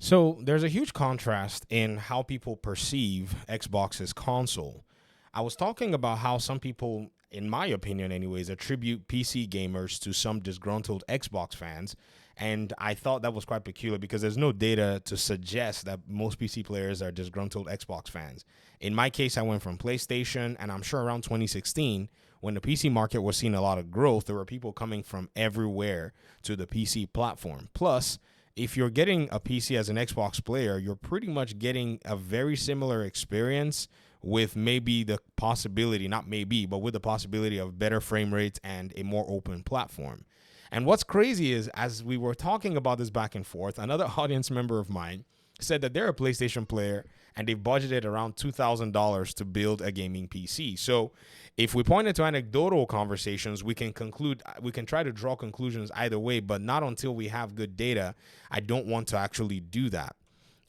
So there's a huge contrast in how people perceive Xbox's console. I was talking about how some people, in my opinion anyways, attribute PC gamers to some disgruntled Xbox fans. And I thought that was quite peculiar because there's no data to suggest that most PC players are disgruntled Xbox fans. In my case, I went from PlayStation, and I'm sure around 2016, when the PC market was seeing a lot of growth, there were people coming from everywhere to the PC platform. Plus, if you're getting a PC as an Xbox player, you're pretty much getting a very similar experience with maybe the possibility, not maybe, but with the possibility of better frame rates and a more open platform. And what's crazy is, as we were talking about this back and forth, another audience member of mine said that they're a PlayStation player and they've budgeted around $2,000 to build a gaming PC. So if we point into anecdotal conversations, we can try to draw conclusions either way, but not until we have good data. I don't want to actually do that.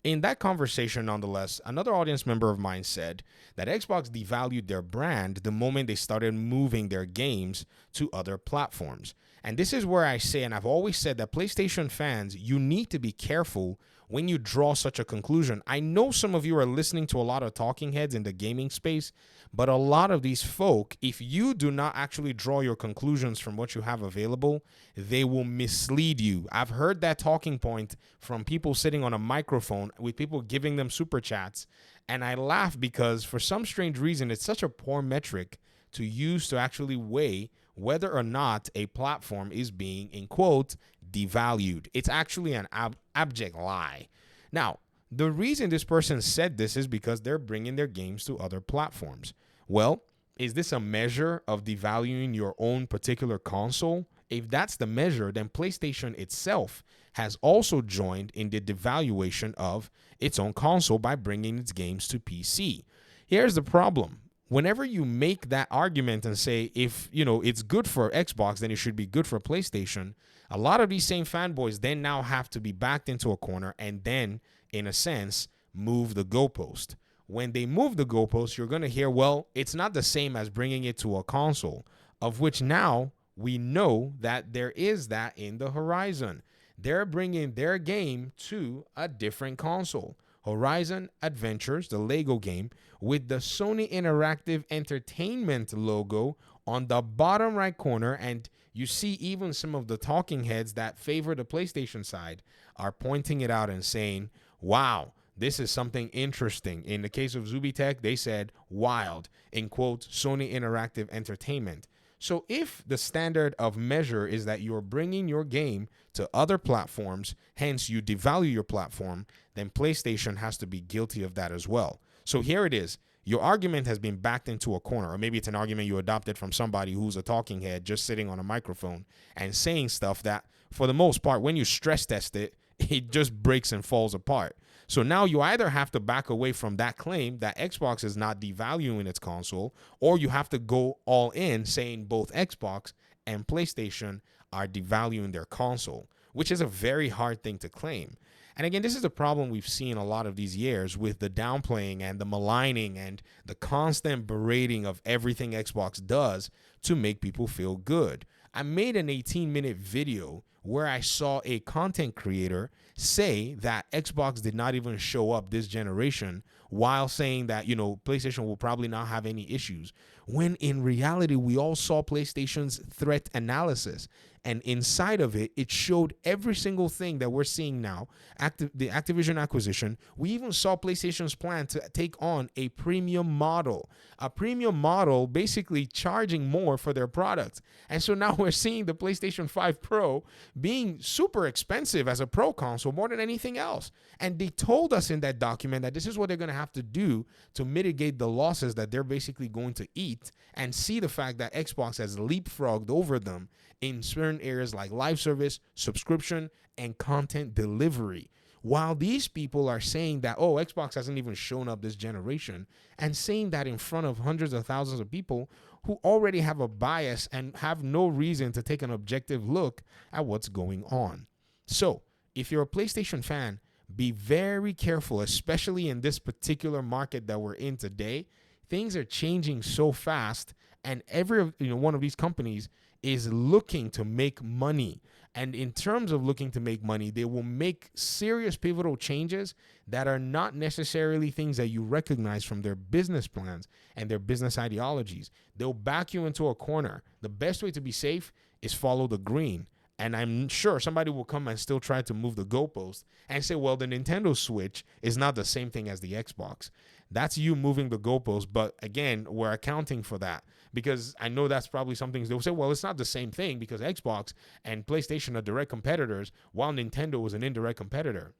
In that conversation, nonetheless, another audience member of mine said that Xbox devalued their brand the moment they started moving their games to other platforms. And this is where I say, and I've always said that PlayStation fans, you need to be careful when you draw such a conclusion. I know some of you are listening to a lot of talking heads in the gaming space, but a lot of these folk, if you do not actually draw your conclusions from what you have available, they will mislead you. I've heard that talking point from people sitting on a microphone with people giving them super chats, and I laugh because for some strange reason, it's such a poor metric to use to actually weigh whether or not a platform is being, in quote, devalued. It's actually an abject lie. Now, the reason this person said this is because they're bringing their games to other platforms. Well, is this a measure of devaluing your own particular console? If that's the measure, then PlayStation itself has also joined in the devaluation of its own console by bringing its games to PC. Here's the problem. Whenever you make that argument and say, if it's good for Xbox, then it should be good for PlayStation, a lot of these same fanboys then now have to be backed into a corner and then, in a sense, move the goalpost. When they move the goalpost, you're going to hear, well, it's not the same as bringing it to a console, of which now we know that there is that in the horizon. They're bringing their game to a different console. Horizon Adventures, the Lego game, with the Sony Interactive Entertainment logo on the bottom right corner. And you see even some of the talking heads that favor the PlayStation side are pointing it out and saying, wow, this is something interesting. In the case of Zubitech, they said wild, in quote, Sony Interactive Entertainment. So if the standard of measure is that you're bringing your game to other platforms, hence you devalue your platform, then PlayStation has to be guilty of that as well. So here it is. Your argument has been backed into a corner, or maybe it's an argument you adopted from somebody who's a talking head just sitting on a microphone and saying stuff that, for the most part, when you stress test it, it just breaks and falls apart. So now you either have to back away from that claim that Xbox is not devaluing its console, or you have to go all in saying both Xbox and PlayStation are devaluing their console, which is a very hard thing to claim. And again, this is a problem we've seen a lot of these years with the downplaying and the maligning and the constant berating of everything Xbox does to make people feel good. I made an 18-minute video where I saw a content creator say that Xbox did not even show up this generation while saying that, PlayStation will probably not have any issues. When in reality, we all saw PlayStation's threat analysis. And inside of it, it showed every single thing that we're seeing now. The Activision acquisition. We even saw PlayStation's plan to take on a premium model. A premium model basically charging more for their products. And so now we're seeing the PlayStation 5 Pro being super expensive as a Pro console more than anything else. And they told us in that document that this is what they're going to have to do to mitigate the losses that they're basically going to eat, and see the fact that Xbox has leapfrogged over them in certain areas like live service, subscription, and content delivery. While these people are saying that, Xbox hasn't even shown up this generation, and saying that in front of hundreds of thousands of people who already have a bias and have no reason to take an objective look at what's going on. So, if you're a PlayStation fan, be very careful, especially in this particular market that we're in today. Things are changing so fast, and every one of these companies is looking to make money. And in terms of looking to make money, they will make serious pivotal changes that are not necessarily things that you recognize from their business plans and their business ideologies. They'll back you into a corner. The best way to be safe is follow the green. And I'm sure somebody will come and still try to move the goalpost and say, well, the Nintendo Switch is not the same thing as the Xbox. That's you moving the goalpost. But again, we're accounting for that, because I know that's probably something they'll say, well, it's not the same thing because Xbox and PlayStation are direct competitors while Nintendo is an indirect competitor.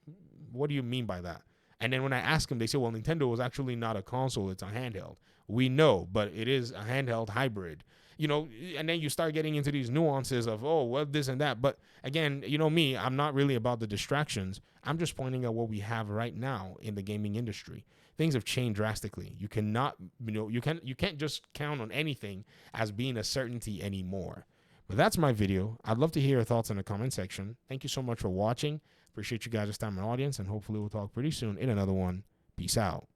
What do you mean by that? And then when I ask them, they say, well, Nintendo is actually not a console, it's a handheld. We know, but it is a handheld hybrid. And then you start getting into these nuances of, oh, well, this and that. But again, me, I'm not really about the distractions. I'm just pointing out what we have right now in the gaming industry. Things have changed drastically. You cannot, you can't just count on anything as being a certainty anymore. But that's my video. I'd love to hear your thoughts in the comment section. Thank you so much for watching. Appreciate you guys' time and audience, and hopefully we'll talk pretty soon in another one. Peace out.